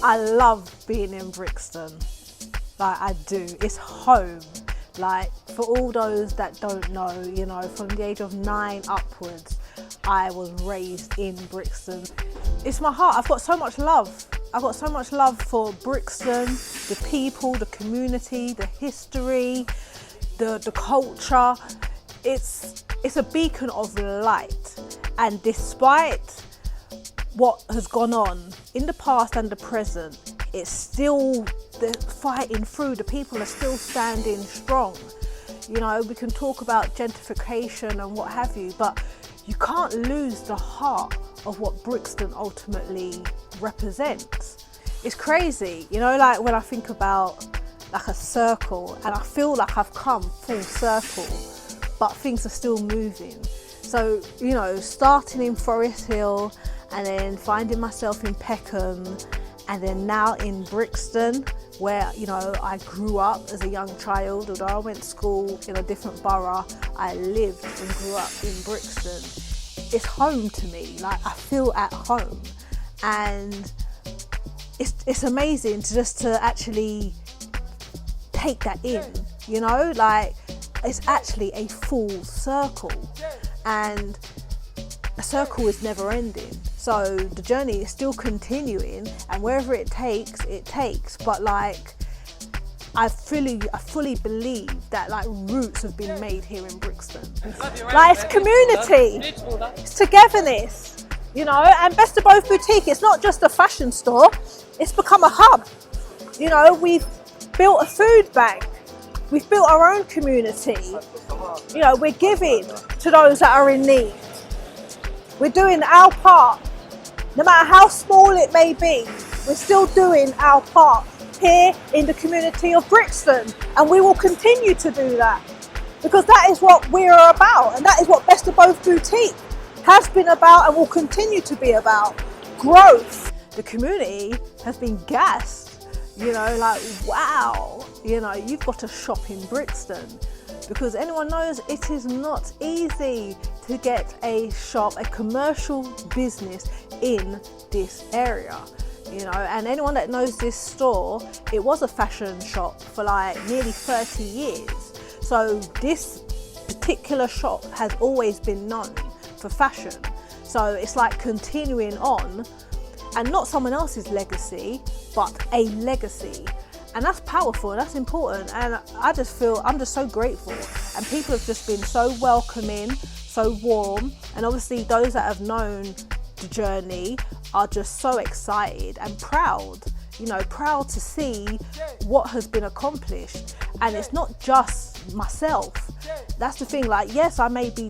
I love being in Brixton, like I do. It's home. Like for all those that don't know, you know, from the age of 9 upwards, I was raised in Brixton. It's my heart. I've got so much love. I've got so much love for Brixton, the people, the community, the history, the culture. It's a beacon of light, and despite what has gone on in the past and the present, it's still fighting through. The people are still standing strong. You know, we can talk about gentrification and what have you, but you can't lose the heart of what Brixton ultimately represents. It's crazy, you know, like when I think about like a circle, and I feel like I've come full circle, but things are still moving. So, you know, starting in Forest Hill and then finding myself in Peckham, and then now in Brixton, where, you know, I grew up as a young child. Although I went to school in a different borough, I lived and grew up in Brixton. It's home to me, like I feel at home. And it's amazing to actually take that in, you know, like it's actually a full circle, and a circle is never ending. So the journey is still continuing, and wherever it takes. But like, I fully believe that like roots have been made here in Brixton. Like it's community, it's togetherness, you know. And Best of Both Boutique, it's not just a fashion store, it's become a hub. You know, we've built a food bank, we've built our own community. You know, we're giving to those that are in need. We're doing our part. No matter how small it may be, we're still doing our part here in the community of Brixton, and we will continue to do that, because that is what we're about, and that is what Best of Both Boutique has been about and will continue to be about. Growth. The community has been gassed, you know, like wow, you know, you've got to shop in Brixton, because anyone knows it is not easy to get a shop, a commercial business in this area, you know. And anyone that knows this store, it was a fashion shop for like nearly 30 years. So this particular shop has always been known for fashion. So it's like continuing on, and not someone else's legacy, but a legacy. And that's powerful, and that's important. And I just feel, I'm just so grateful. And people have just been so welcoming, so warm. And obviously those that have known the journey are just so excited and proud, you know, proud to see what has been accomplished. And it's not just myself. That's the thing, like, yes, I may be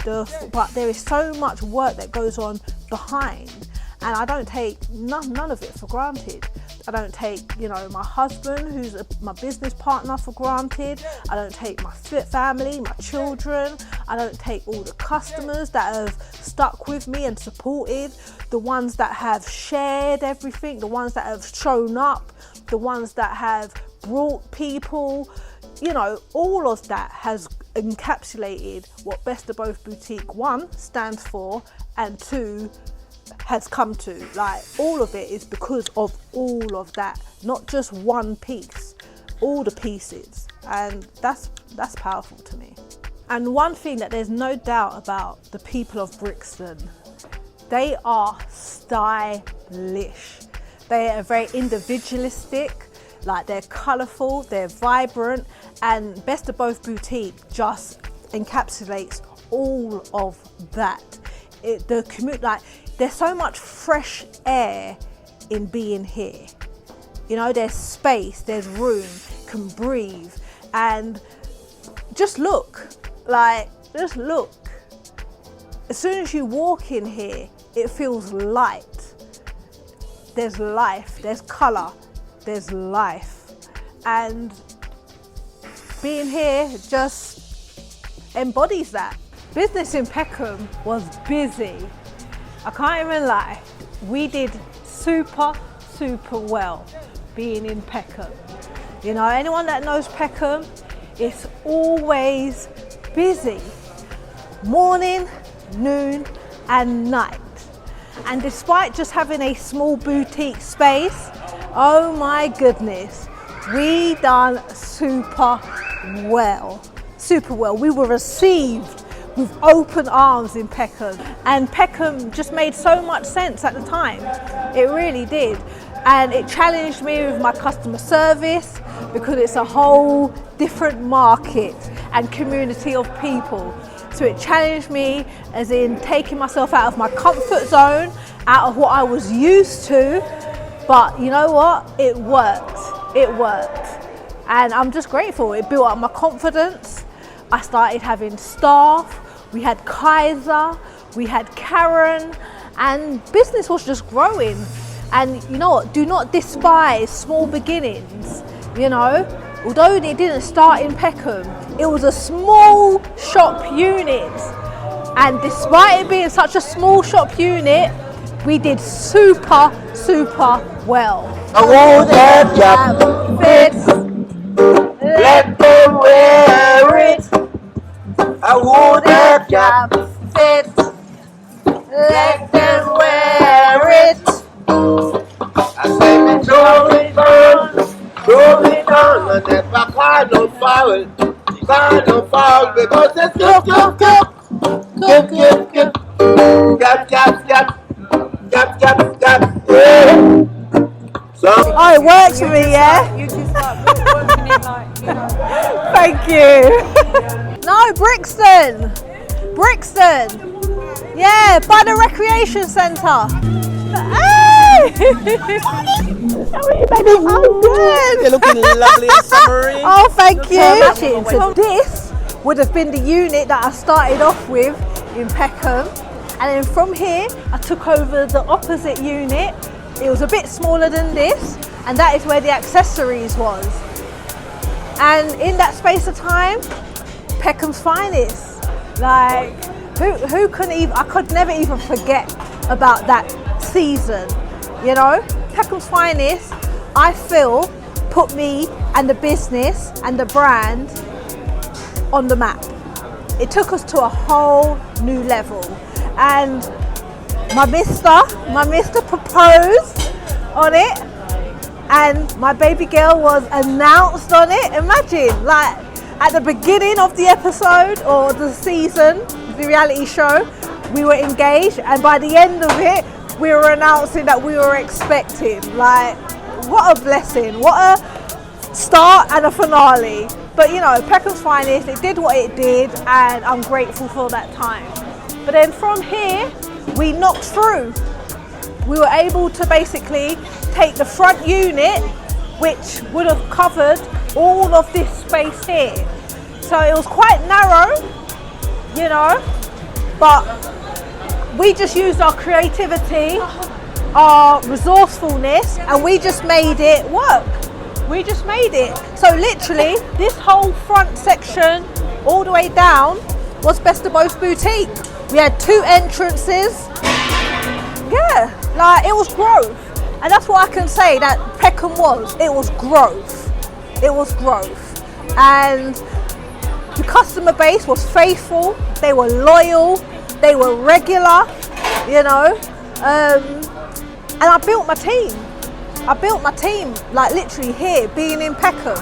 but there is so much work that goes on behind. And I don't take none of it for granted. I don't take, you know, my husband, who's my business partner, for granted. I don't take my family, my children. I don't take all the customers that have stuck with me and supported, the ones that have shared everything, the ones that have shown up, the ones that have brought people. You know, all of that has encapsulated what Best of Both Boutique, 1, stands for, and 2, has come to. Like, all of it is because of all of that, not just one piece, all the pieces. And that's powerful to me. And one thing that there's no doubt about the people of Brixton, they are stylish. They are very individualistic, like they're colourful, they're vibrant, and Best of Both Boutique just encapsulates all of that. Like, there's so much fresh air in being here. You know, there's space, there's room, can breathe, and just look. As soon as you walk in here, it feels light. There's life, there's colour, there's life. And being here just embodies that. Business in Peckham was busy. I can't even lie. We did super well being in Peckham. You know, anyone that knows Peckham, it's always busy. Morning, noon and night. And despite just having a small boutique space, Oh my goodness, we done super well. Super well. We were received with open arms in Peckham, and Peckham just made so much sense at the time. It really did. And it challenged me with my customer service because it's a whole different market and community of people. So it challenged me as in taking myself out of my comfort zone, out of what I was used to. But you know what? It worked. It worked. And I'm just grateful. It built up my confidence. I started having staff. We had Kaiser, we had Karen, and business was just growing. And you know what? Do not despise small beginnings. You know, although it didn't start in Peckham, it was a small shop unit. And despite it being such a small shop unit, we did super, super well. I want that job fits. Let them wear it. I want that job fits. Let them wear it. I say me throw it on, and if I can't fall, because it's yeah. So, oh, it works for me, yeah? You just like working it like, you know. Thank you. No, Brixton. Brixton. Yeah, by the recreation centre. Hey! How are you, baby? I'm good. you're looking lovely and summery. Oh, thank you. So this would have been the unit that I started off with in Peckham. And then from here, I took over the opposite unit. It was a bit smaller than this, and that is where the accessories was. And in that space of time, Peckham's finest. Like, who couldn't even, I could never even forget about that season, you know? Peckham's finest, I feel, put me and the business and the brand on the map. It took us to a whole new level. And my mister proposed on it, and my baby girl was announced on it. Imagine, like, at the beginning of the episode or the season, the reality show, we were engaged, and by the end of it, we were announcing that we were expecting. Like, what a blessing, what a start and a finale. But you know, Peckham's finest, it did what it did, and I'm grateful for that time. But then from here, we knocked through. We were able to basically take the front unit, which would have covered all of this space here. So it was quite narrow, you know, but we just used our creativity, our resourcefulness, and we just made it work. We just made it. So literally, this whole front section, all the way down, was Best of Both Boutique. We had 2 entrances. Yeah, like, it was growth. And that's what I can say that Peckham was. It was growth. It was growth. And the customer base was faithful. They were loyal. They were regular, you know. And I built my team. I built my team, like, literally here, being in Peckham.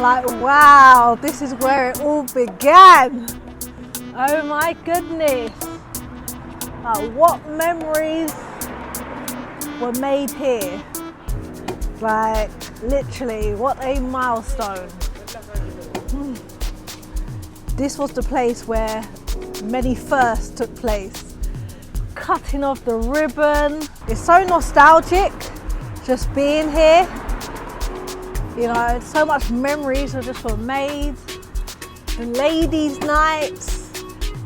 Like, wow, this is where it all began. Oh my goodness. Like, what memories were made here? Like, literally, what a milestone. This was the place where many firsts took place. Cutting off the ribbon. It's so nostalgic, just being here. You know, so much memories are just were made. The ladies' nights,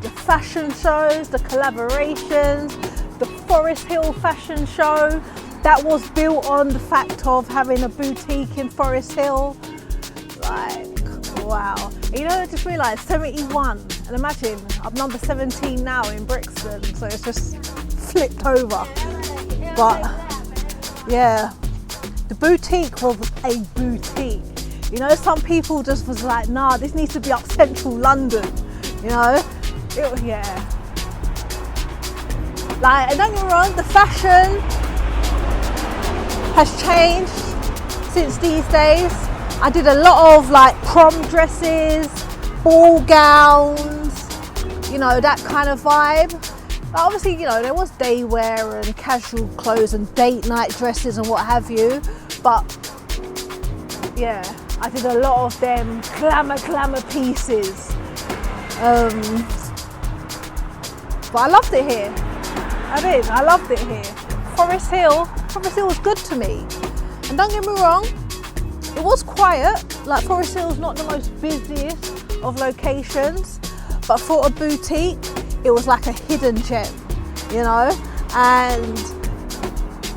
the fashion shows, the collaborations, the Forest Hill fashion show that was built on the fact of having a boutique in Forest Hill. Like, wow. You know, I just realised 71, and imagine I'm number 17 now in Brixton, so it's just flipped over. But yeah, the boutique was a boutique. You know, some people just was like, nah, this needs to be up central London, you know? Yeah. Like, and don't get me wrong, the fashion has changed. since these days. I did a lot of like prom dresses, ball gowns, you know, that kind of vibe. But obviously, you know, there was day wear and casual clothes and date night dresses and what have you. But yeah, I did a lot of them glamour pieces. But I loved it here. I loved it here. Forest Hill was good to me. And don't get me wrong, it was quiet. Like, Forest Hill is not the most busiest of locations, but for a boutique, it was like a hidden gem, you know? And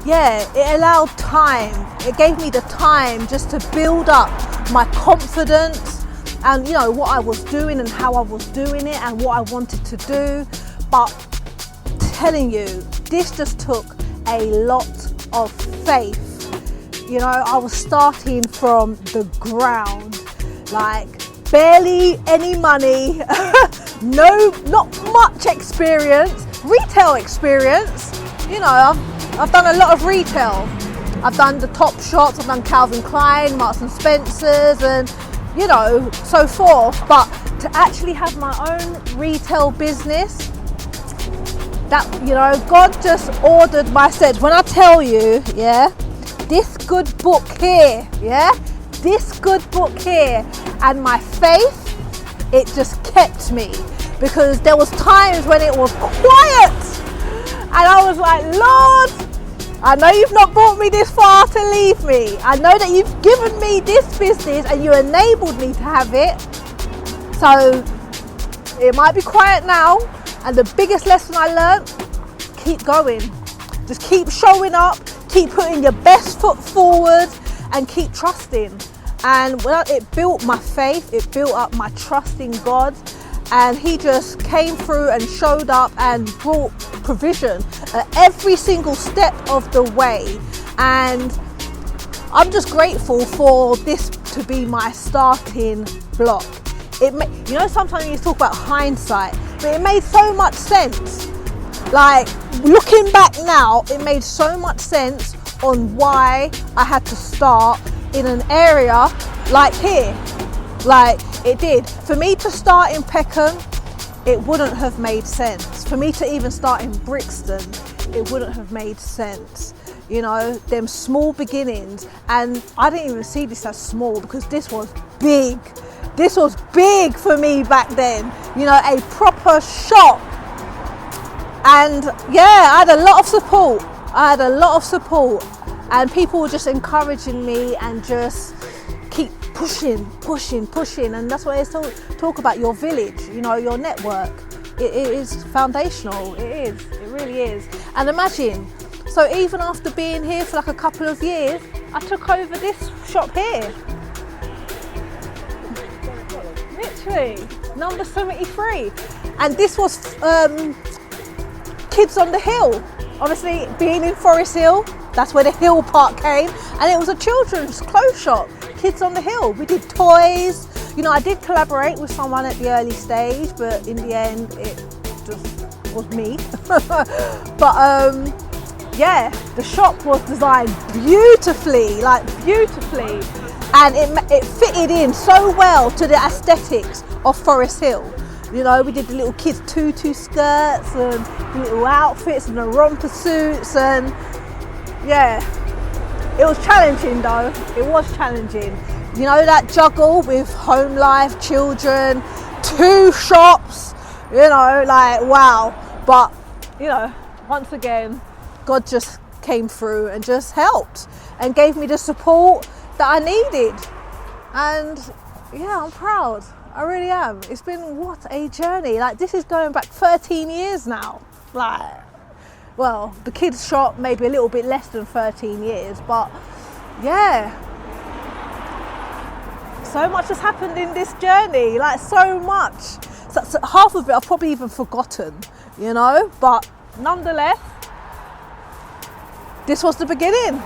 yeah, it allowed time. It gave me the time just to build up my confidence and, you know, what I was doing and how I was doing it and what I wanted to do. But telling you, this just took a lot of faith. You know, I was starting from the ground, like barely any money, not much experience, retail experience. You know, I've done a lot of retail. I've done the top shops, I've done Calvin Klein, Marks and Spencer's, and you know, so forth. But to actually have my own retail business, that, you know, God just ordered my steps. When I tell you, yeah, this good book here, and my faith, it just kept me, because there was times when it was quiet and I was like, Lord, I know you've not brought me this far to leave me. I know that you've given me this business and you enabled me to have it. So it might be quiet now, and the biggest lesson I learned, keep going. Just keep showing up, keep putting your best foot forward, and keep trusting. And it built my faith, it built up my trust in God, and He just came through and showed up and brought provision at every single step of the way. And I'm just grateful for this to be my starting block. You know, sometimes you talk about hindsight, but it made so much sense. Like, looking back now, it made so much sense on why I had to start in an area like here. Like, it did. For me to start in Peckham, it wouldn't have made sense. For me to even start in Brixton, it wouldn't have made sense. You know, them small beginnings. And I didn't even see this as small, because this was big. This was big for me back then. You know, a proper shop. And yeah, I had a lot of support. And people were just encouraging me and just keep pushing. And that's what it's talk about, your village, you know, your network. It is foundational. It is. It really is. And imagine, so even after being here for like a couple of years, I took over this shop here. Literally, number 73. And this was Kids on the Hill. Obviously, being in Forest Hill, that's where the hill part came. And it was a children's clothes shop, Kids on the Hill. We did toys. You know, I did collaborate with someone at the early stage, but in the end, it just was me. But yeah, the shop was designed beautifully. And it fitted in so well to the aesthetics of Forest Hill. You know, we did the little kids' tutu skirts and the little outfits and the romper suits, and yeah, it was challenging though. It was challenging. You know, that juggle with home life, children, 2 shops, you know, like wow. But, you know, once again, God just came through and just helped and gave me the support that I needed. And yeah, I'm proud. I really am. It's been, what a journey. Like, this is going back 13 years now. Like, well, the kids shop maybe a little bit less than 13 years, but yeah. So much has happened in this journey, like so much. So half of it I've probably even forgotten, you know, but nonetheless, this was the beginning.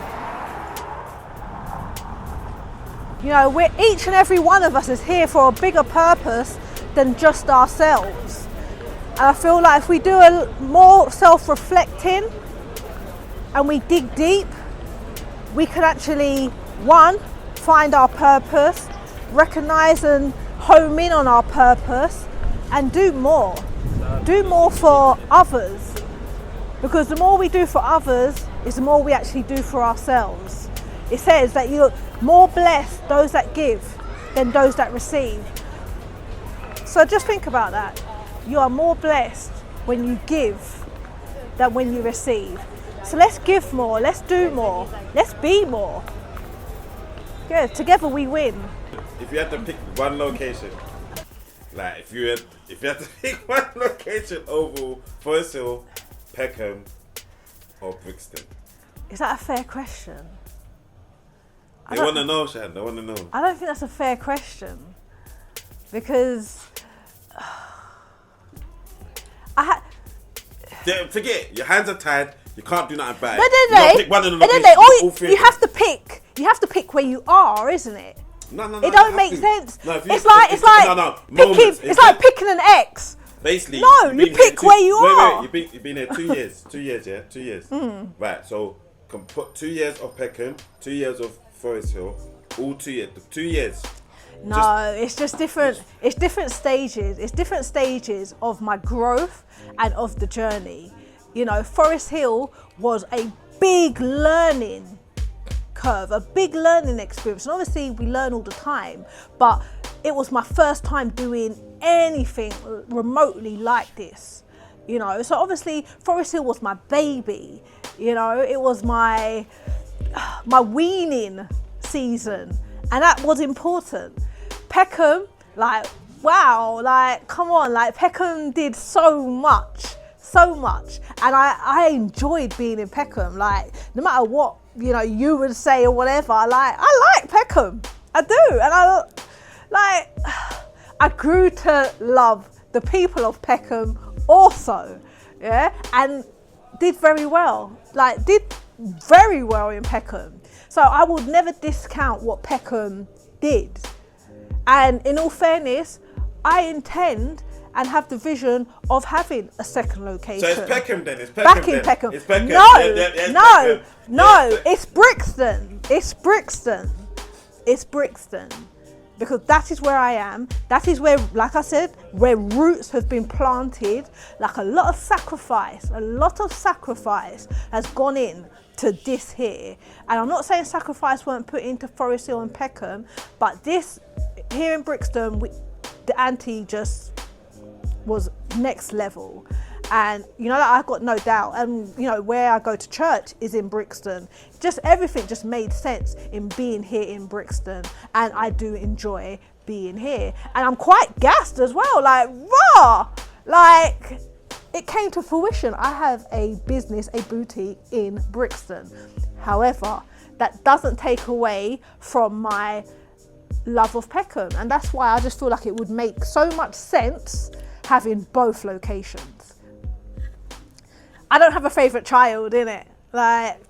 You know, each and every one of us is here for a bigger purpose than just ourselves. And I feel like if we do a more self-reflecting and we dig deep, we can actually one, find our purpose, recognize and home in on our purpose, and do more. Do more for others, because the more we do for others is the more we actually do for ourselves. It says that you're more blessed those that give than those that receive. So just think about that. You are more blessed when you give than when you receive. So let's give more, let's do more, let's be more. Yeah, together we win. If you had to pick one location, like if you had to pick one location over Forest Hill, Peckham, or Brixton. Is that a fair question? They want to know, Shan. They want to know. I don't think that's a fair question, because Forget, your hands are tied. You can't do nothing about it. But then pick one of the you have to pick. You have to pick where you are, isn't it? No. It don't make sense. No, It's like picking an ex. Basically, no, you pick where you are. Wait, you've been here 2 years. 2 years, yeah, 2 years. Right, so can put 2 years of Peckham, 2 years of Forest Hill, all 2 years. 2 years. No, it's just different. It's different stages. It's different stages of my growth and of the journey. You know, Forest Hill was a big learning curve, a big learning experience. And obviously we learn all the time, but it was my first time doing anything remotely like this. You know, so obviously Forest Hill was my baby. You know, it was my weaning season, and that was important. Peckham, like, wow, like, come on, like, Peckham did so much, and I enjoyed being in Peckham. Like, no matter what, you know, you would say or whatever, like, I like Peckham, I do, and I grew to love the people of Peckham also, yeah, and did very well in Peckham. So I would never discount what Peckham did. And in all fairness, I intend and have the vision of having a second location. So it's Peckham then? It's Peckham Back in then. Peckham. It's Peckham. No, Peckham. it's Brixton. It's Brixton. It's Brixton. Because that is where I am. That is where, like I said, where roots have been planted. Like a lot of sacrifice has gone in to this here. And I'm not saying sacrifice weren't put into Forest Hill and Peckham, but this here in Brixton, the ante just was next level. And you know, I've got no doubt, and you know, where I go to church is in Brixton. Just everything just made sense in being here in Brixton, and I do enjoy being here. And I'm quite gassed as well, like raw, like it came to fruition. I have a business, a boutique in Brixton. However, that doesn't take away from my love of Peckham, and that's why I just feel like it would make so much sense having both locations. I don't have a favourite child in it. Like,